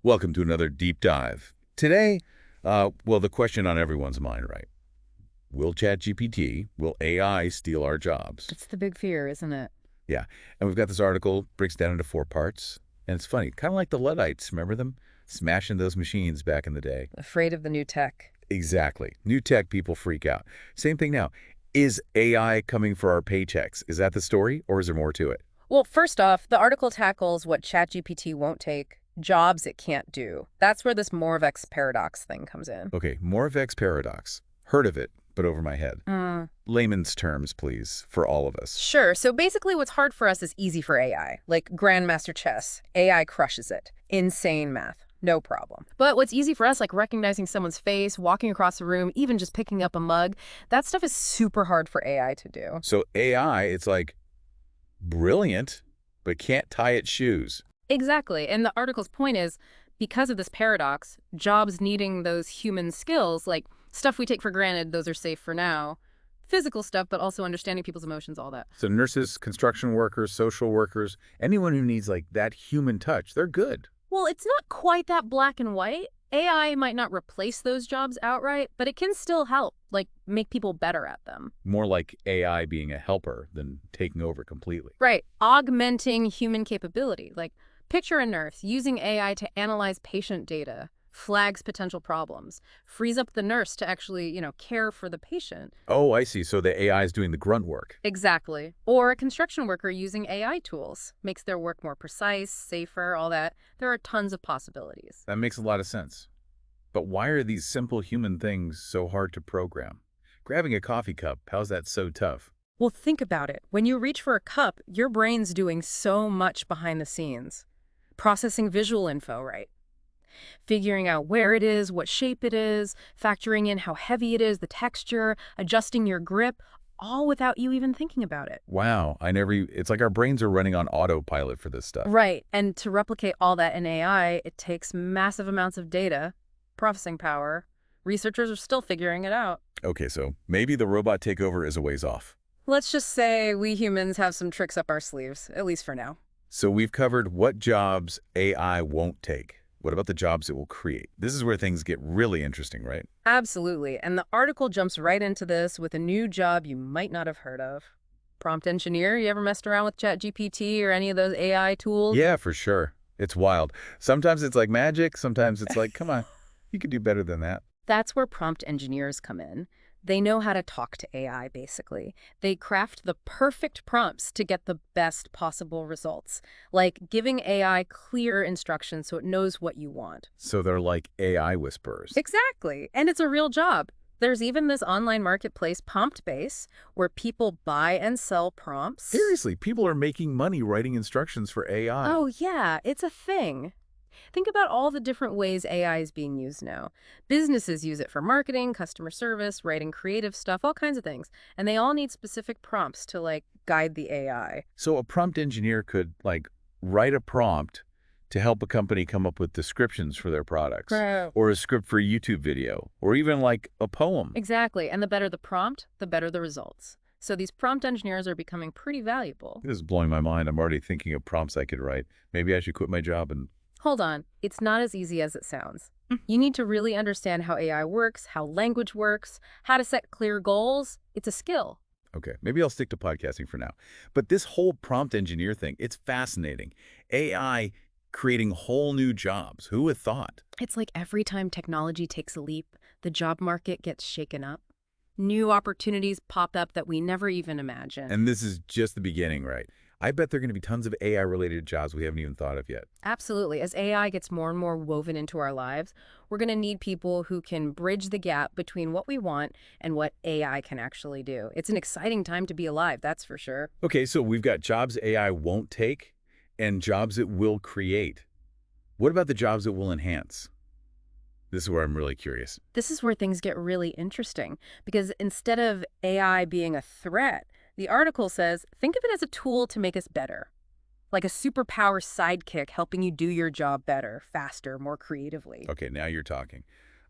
Welcome to another deep dive. Today, well, the question on everyone's mind, right? Will ChatGPT, will AI steal our jobs? It's the big fear, isn't it? Yeah, and we've got this article, breaks down into 4 parts, and it's funny, kind of like the Luddites, remember them? Smashing those machines back in the day. Afraid of the new tech. Exactly. New tech people freak out. Same thing now. Is AI coming for our paychecks? Is that the story, or is there more to it? Well, first off, the article tackles what ChatGPT won't take, jobs it can't do. That's where this more of X paradox thing comes in. Okay, Moravec's paradox. Heard of it, but over my head. Layman's terms, please, for all of us. Sure. So basically what's hard for us is easy for AI, like grandmaster chess. AI crushes it. Insane math. No problem. But what's easy for us, like recognizing someone's face, walking across the room, even just picking up a mug, that stuff is super hard for AI to do. So AI, it's like brilliant, but can't tie its shoes. Exactly. And the article's point is, because of this paradox, jobs needing those human skills, like stuff we take for granted, those are safe for now, physical stuff, but also understanding people's emotions, all that. So nurses, construction workers, social workers, anyone who needs like that human touch, they're good. Well, it's not quite that black and white. AI might not replace those jobs outright, but it can still help, like make people better at them. More like AI being a helper than taking over completely. Right. Augmenting human capability. Like picture a nurse using AI to analyze patient data, flags potential problems, frees up the nurse to actually, care for the patient. Oh, I see. So the AI is doing the grunt work. Exactly. Or a construction worker using AI tools makes their work more precise, safer, all that. There are tons of possibilities. That makes a lot of sense. But why are these simple human things so hard to program? Grabbing a coffee cup, how's that so tough? Well, think about it. When you reach for a cup, your brain's doing so much behind the scenes. Processing visual info, right? Figuring out where it is, what shape it is, factoring in how heavy it is, the texture, adjusting your grip, all without you even thinking about it. Wow, it's like our brains are running on autopilot for this stuff. Right. And to replicate all that in AI, it takes massive amounts of data, processing power. Researchers are still figuring it out. Okay, so maybe the robot takeover is a ways off. Let's just say we humans have some tricks up our sleeves, at least for now. So we've covered what jobs AI won't take. What about the jobs it will create? This is where things get really interesting, right? Absolutely. And the article jumps right into this with a new job you might not have heard of. Prompt engineer, you ever messed around with ChatGPT or any of those AI tools? Yeah, for sure. It's wild. Sometimes it's like magic. Sometimes it's like, come on, you could do better than that. That's where prompt engineers come in. They know how to talk to AI, basically. They craft the perfect prompts to get the best possible results, like giving AI clear instructions so it knows what you want. So they're like AI whisperers. Exactly. And it's a real job. There's even this online marketplace, PromptBase, where people buy and sell prompts. Seriously, people are making money writing instructions for AI. Oh, yeah, it's a thing. Think about all the different ways AI is being used now. Businesses use it for marketing, customer service, writing creative stuff, all kinds of things. And they all need specific prompts to, guide the AI. So a prompt engineer could, write a prompt to help a company come up with descriptions for their products. Right. Or a script for a YouTube video. Or even, a poem. Exactly. And the better the prompt, the better the results. So these prompt engineers are becoming pretty valuable. This is blowing my mind. I'm already thinking of prompts I could write. Maybe I should quit my job and... Hold on. It's not as easy as it sounds. You need to really understand how AI works, how language works, how to set clear goals. It's a skill. Okay, maybe I'll stick to podcasting for now. But this whole prompt engineer thing, it's fascinating. AI creating whole new jobs. Who would have thought? It's like every time technology takes a leap, the job market gets shaken up. New opportunities pop up that we never even imagined. And this is just the beginning, right? I bet there are going to be tons of AI-related jobs we haven't even thought of yet. Absolutely. As AI gets more and more woven into our lives, we're going to need people who can bridge the gap between what we want and what AI can actually do. It's an exciting time to be alive, that's for sure. Okay, so we've got jobs AI won't take and jobs it will create. What about the jobs it will enhance? This is where I'm really curious. This is where things get really interesting, because instead of AI being a threat, the article says, think of it as a tool to make us better. Like a superpower sidekick helping you do your job better, faster, more creatively. Okay, now you're talking.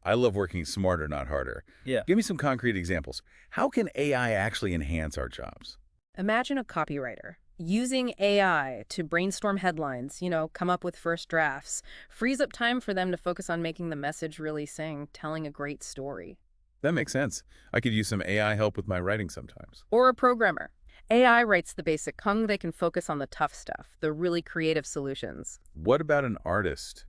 I love working smarter, not harder. Yeah. Give me some concrete examples. How can AI actually enhance our jobs? Imagine a copywriter. Using AI to brainstorm headlines, come up with first drafts, frees up time for them to focus on making the message really sing, telling a great story. That makes sense. I could use some AI help with my writing sometimes. Or a programmer. AI writes the basic code, they can focus on the tough stuff, the really creative solutions. What about an artist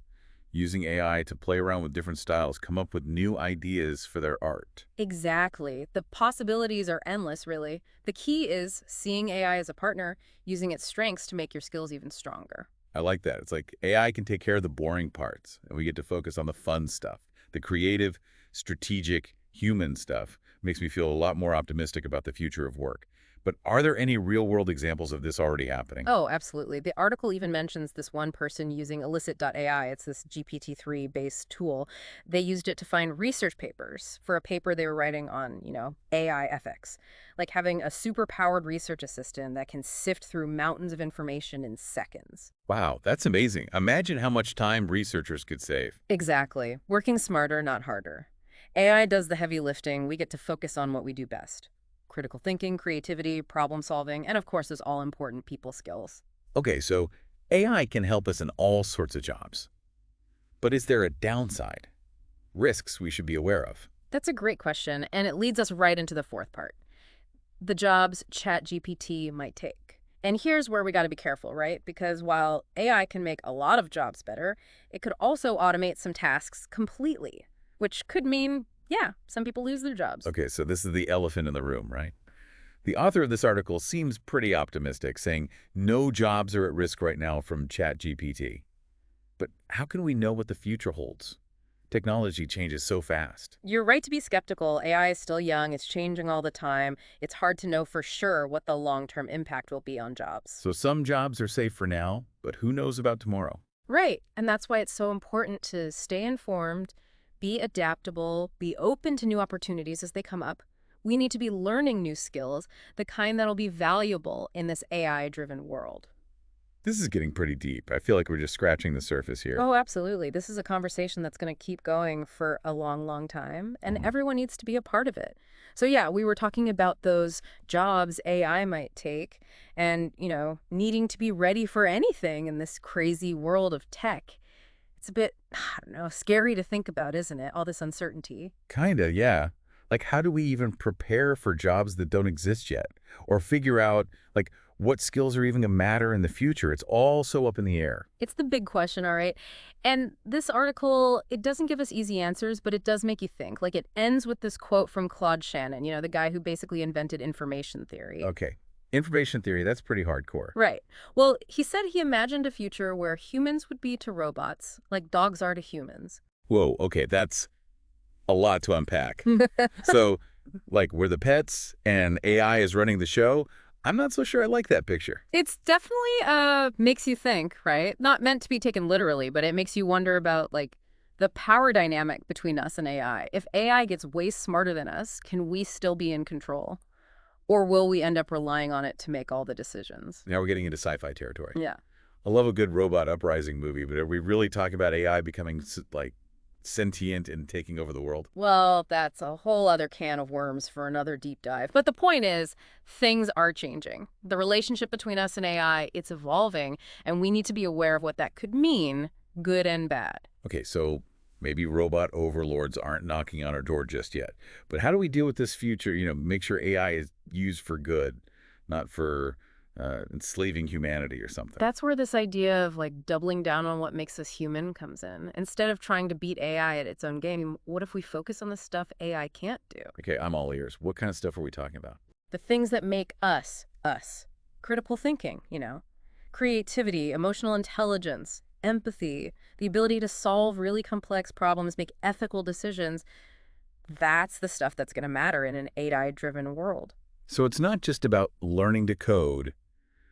using AI to play around with different styles, come up with new ideas for their art? Exactly. The possibilities are endless, really. The key is seeing AI as a partner, using its strengths to make your skills even stronger. I like that. It's like AI can take care of the boring parts, and we get to focus on the fun stuff. The creative, strategic, human stuff makes me feel a lot more optimistic about the future of work. But are there any real-world examples of this already happening? Oh, absolutely. The article even mentions this one person using Elicit.ai. It's this GPT-3 based tool. They used it to find research papers for a paper they were writing on, AI ethics. Like having a super powered research assistant that can sift through mountains of information in seconds. Wow, that's amazing. Imagine how much time researchers could save. Exactly. Working smarter, not harder. AI does the heavy lifting. We get to focus on what we do best. Critical thinking, creativity, problem solving, and of course, those all important people skills. Okay, so AI can help us in all sorts of jobs. But is there a downside? Risks we should be aware of? That's a great question, and it leads us right into the fourth part. The jobs ChatGPT might take. And here's where we got to be careful, right? Because while AI can make a lot of jobs better, it could also automate some tasks completely, which could mean, yeah, some people lose their jobs. Okay, so this is the elephant in the room, right? The author of this article seems pretty optimistic, saying no jobs are at risk right now from ChatGPT. But how can we know what the future holds? Technology changes so fast. You're right to be skeptical. AI is still young, it's changing all the time. It's hard to know for sure what the long-term impact will be on jobs. So some jobs are safe for now, but who knows about tomorrow? Right, and that's why it's so important to stay informed, be adaptable, be open to new opportunities as they come up. We need to be learning new skills, the kind that'll be valuable in this AI-driven world. This is getting pretty deep. I feel like we're just scratching the surface here. Oh, absolutely. This is a conversation that's going to keep going for a long, long time, and everyone needs to be a part of it. So yeah, we were talking about those jobs AI might take and, needing to be ready for anything in this crazy world of tech. It's a bit, I don't know, scary to think about, isn't it? All this uncertainty. Kinda, yeah. Like, how do we even prepare for jobs that don't exist yet? Or figure out, like, what skills are even going to matter in the future? It's all so up in the air. It's the big question, all right? And this article, it doesn't give us easy answers, but it does make you think. Like, it ends with this quote from Claude Shannon, the guy who basically invented information theory. Okay. Information theory, that's pretty hardcore. Right. Well, he said he imagined a future where humans would be to robots, like dogs are to humans. Whoa, okay, that's a lot to unpack. So, like, we're the pets and AI is running the show. I'm not so sure I like that picture. It's definitely makes you think, right? Not meant to be taken literally, but it makes you wonder about like the power dynamic between us and AI. If AI gets way smarter than us, can we still be in control? Or will we end up relying on it to make all the decisions? Now we're getting into sci-fi territory. Yeah. I love a good robot uprising movie, but are we really talking about AI becoming, like, sentient and taking over the world? Well, that's a whole other can of worms for another deep dive. But the point is, things are changing. The relationship between us and AI, it's evolving, and we need to be aware of what that could mean, good and bad. Okay, so maybe robot overlords aren't knocking on our door just yet. But how do we deal with this future, make sure AI is used for good, not for enslaving humanity or something? That's where this idea of like doubling down on what makes us human comes in. Instead of trying to beat AI at its own game, what if we focus on the stuff AI can't do? Okay, I'm all ears. What kind of stuff are we talking about? The things that make us, us. Critical thinking, creativity, emotional intelligence, empathy, the ability to solve really complex problems, make ethical decisions. That's the stuff that's going to matter in an AI-driven world. So it's not just about learning to code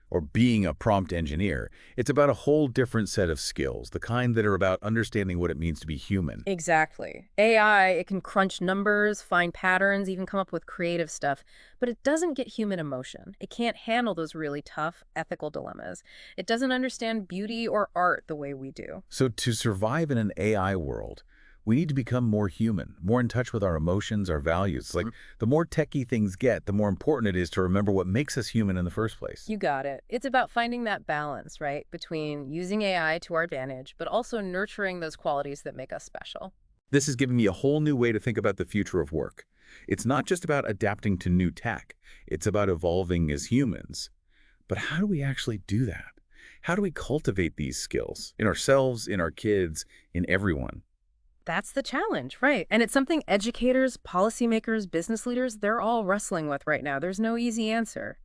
or being a prompt engineer. It's about a whole different set of skills, the kind that are about understanding what it means to be human. Exactly. AI, it can crunch numbers, find patterns, even come up with creative stuff, but it doesn't get human emotion. It can't handle those really tough ethical dilemmas. It doesn't understand beauty or art the way we do. So to survive in an AI world, We need to become more human, more in touch with our emotions, our values. It's like the more techie things get, the more important it is to remember what makes us human in the first place. You got it. It's about finding that balance, right, between using AI to our advantage, but also nurturing those qualities that make us special. This has given me a whole new way to think about the future of work. It's not just about adapting to new tech. It's about evolving as humans. But how do we actually do that? How do we cultivate these skills in ourselves, in our kids, in everyone? That's the challenge, right? And it's something educators, policymakers, business leaders, they're all wrestling with right now. There's no easy answer,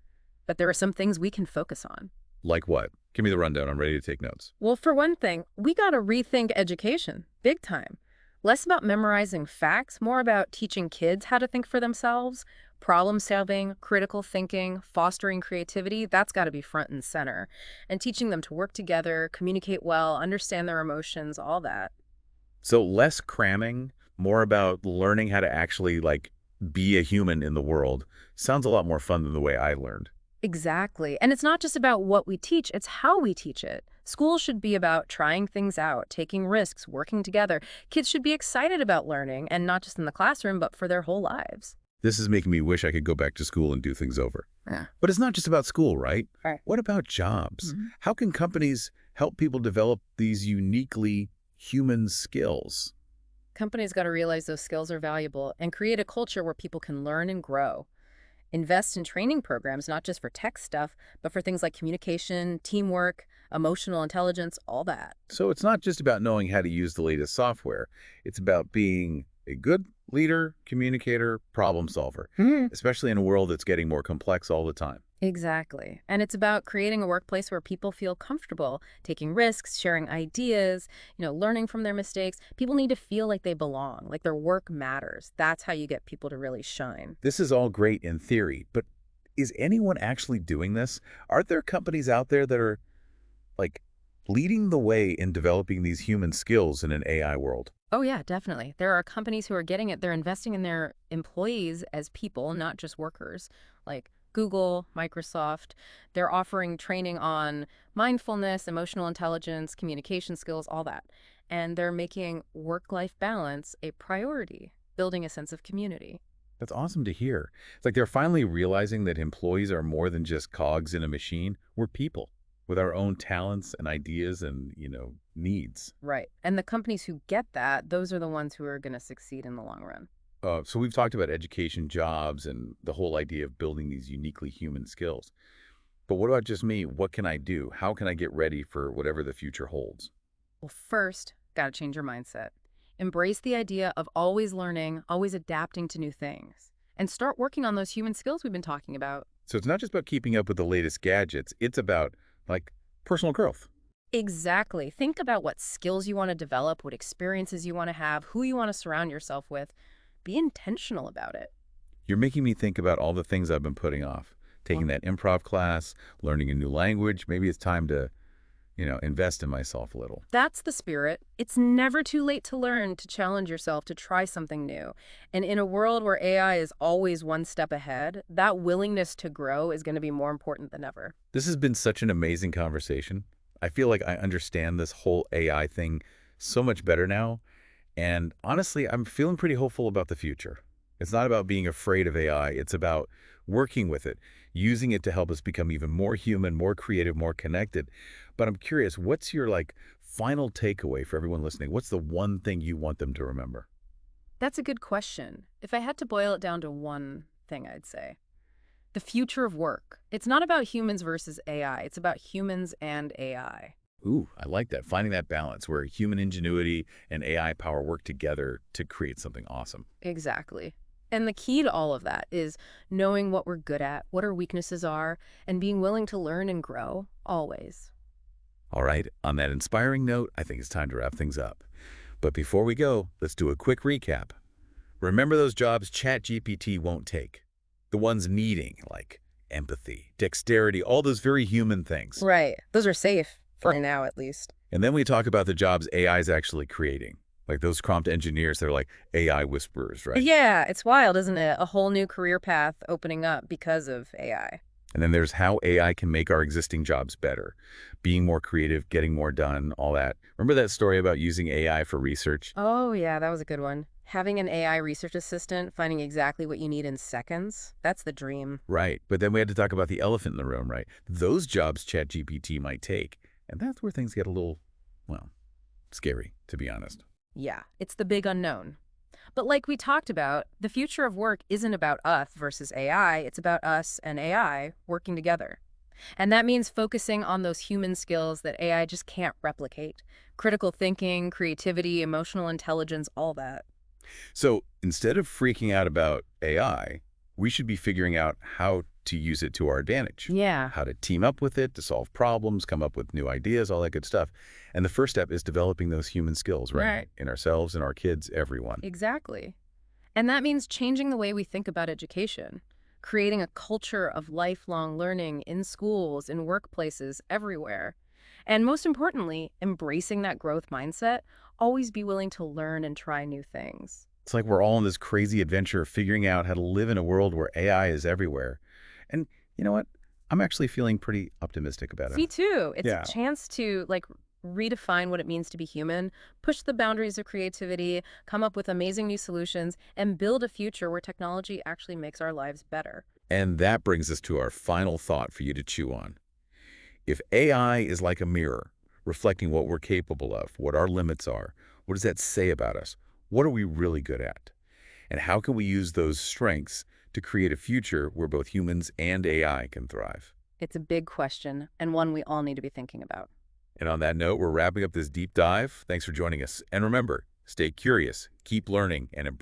but there are some things we can focus on. Like what? Give me the rundown. I'm ready to take notes. Well, for one thing, we got to rethink education, big time. Less about memorizing facts, more about teaching kids how to think for themselves, problem solving, critical thinking, fostering creativity. That's got to be front and center. And teaching them to work together, communicate well, understand their emotions, all that. So less cramming, more about learning how to actually be a human in the world. Sounds a lot more fun than the way I learned. Exactly. And it's not just about what we teach, it's how we teach it. School should be about trying things out, taking risks, working together. Kids should be excited about learning, and not just in the classroom, but for their whole lives. This is making me wish I could go back to school and do things over. Yeah. But it's not just about school, right? Right. What about jobs? Mhm. How can companies help people develop these uniquely human skills? Companies got to realize those skills are valuable and create a culture where people can learn and grow. Invest in training programs, not just for tech stuff, but for things like communication, teamwork, emotional intelligence, all that. So it's not just about knowing how to use the latest software. It's about being a good leader, communicator, problem solver, Mhm. especially in a world that's getting more complex all the time. Exactly. And it's about creating a workplace where people feel comfortable taking risks, sharing ideas, learning from their mistakes. People need to feel like they belong, like their work matters. That's how you get people to really shine. This is all great in theory, but is anyone actually doing this? Are there companies out there that are like leading the way in developing these human skills in an AI world? Oh, yeah, definitely. There are companies who are getting it. They're investing in their employees as people, not just workers, like Google, Microsoft. They're offering training on mindfulness, emotional intelligence, communication skills, all that. And they're making work-life balance a priority, building a sense of community. That's awesome to hear. It's like they're finally realizing that employees are more than just cogs in a machine. We're people with our own talents and ideas and, needs. Right. And the companies who get that, those are the ones who are going to succeed in the long run. So we've talked about education, jobs, and the whole idea of building these uniquely human skills. But what about just me? What can I do? How can I get ready for whatever the future holds? Well, first, got to change your mindset. Embrace the idea of always learning, always adapting to new things, and start working on those human skills we've been talking about. So it's not just about keeping up with the latest gadgets. It's about, personal growth. Exactly. Think about what skills you want to develop, what experiences you want to have, who you want to surround yourself with. Be intentional about it. You're making me think about all the things I've been putting off. Taking that improv class, learning a new language. Maybe it's time to, invest in myself a little. That's the spirit. It's never too late to learn, to challenge yourself, to try something new. And in a world where AI is always one step ahead, that willingness to grow is going to be more important than ever. This has been such an amazing conversation. I feel like I understand this whole AI thing so much better now. And honestly, I'm feeling pretty hopeful about the future. It's not about being afraid of AI. It's about working with it, using it to help us become even more human, more creative, more connected. But I'm curious, what's your final takeaway for everyone listening? What's the one thing you want them to remember? That's a good question. If I had to boil it down to one thing, I'd say the future of work. It's not about humans versus AI. It's about humans and AI. Ooh, I like that. Finding that balance where human ingenuity and AI power work together to create something awesome. Exactly. And the key to all of that is knowing what we're good at, what our weaknesses are, and being willing to learn and grow, always. All right, on that inspiring note, I think it's time to wrap things up. But before we go, let's do a quick recap. Remember those jobs ChatGPT won't take? The ones needing, empathy, dexterity, all those very human things. Right. Those are safe, for now at least. And then we talk about the jobs AI is actually creating. Like those prompt engineers, they're like AI whisperers, right? Yeah, it's wild, isn't it? A whole new career path opening up because of AI. And then there's how AI can make our existing jobs better, being more creative, getting more done, all that. Remember that story about using AI for research? Oh, yeah, that was a good one. Having an AI research assistant finding exactly what you need in seconds, that's the dream. Right. But then we had to talk about the elephant in the room, right? Those jobs ChatGPT might take. And that's where things get a little, well, scary, to be honest. Yeah, it's the big unknown. But like we talked about, the future of work isn't about us versus AI, it's about us and AI working together. And that means focusing on those human skills that AI just can't replicate. Critical thinking, creativity, emotional intelligence, all that. So instead of freaking out about AI, we should be figuring out how to use it to our advantage, Yeah, how to team up with it to solve problems, come up with new ideas, all that good stuff. And the first step is developing those human skills, right? In ourselves, in our kids, everyone. exactly. And that means changing the way we think about education, creating a culture of lifelong learning in schools, in workplaces, everywhere. And most importantly, embracing that growth mindset, always be willing to learn and try new things. It's like we're all in this crazy adventure of figuring out how to live in a world where AI is everywhere. And you know what? I'm actually feeling pretty optimistic about it. Me too. It's a Yeah. chance to redefine what it means to be human, push the boundaries of creativity, come up with amazing new solutions, and build a future where technology actually makes our lives better. And that brings us to our final thought for you to chew on. If AI is like a mirror, reflecting what we're capable of, what our limits are, what does that say about us? What are we really good at? And how can we use those strengths to create a future where both humans and AI can thrive? It's a big question and one we all need to be thinking about. And on that note, we're wrapping up this deep dive. Thanks for joining us. And remember, stay curious, keep learning, and embrace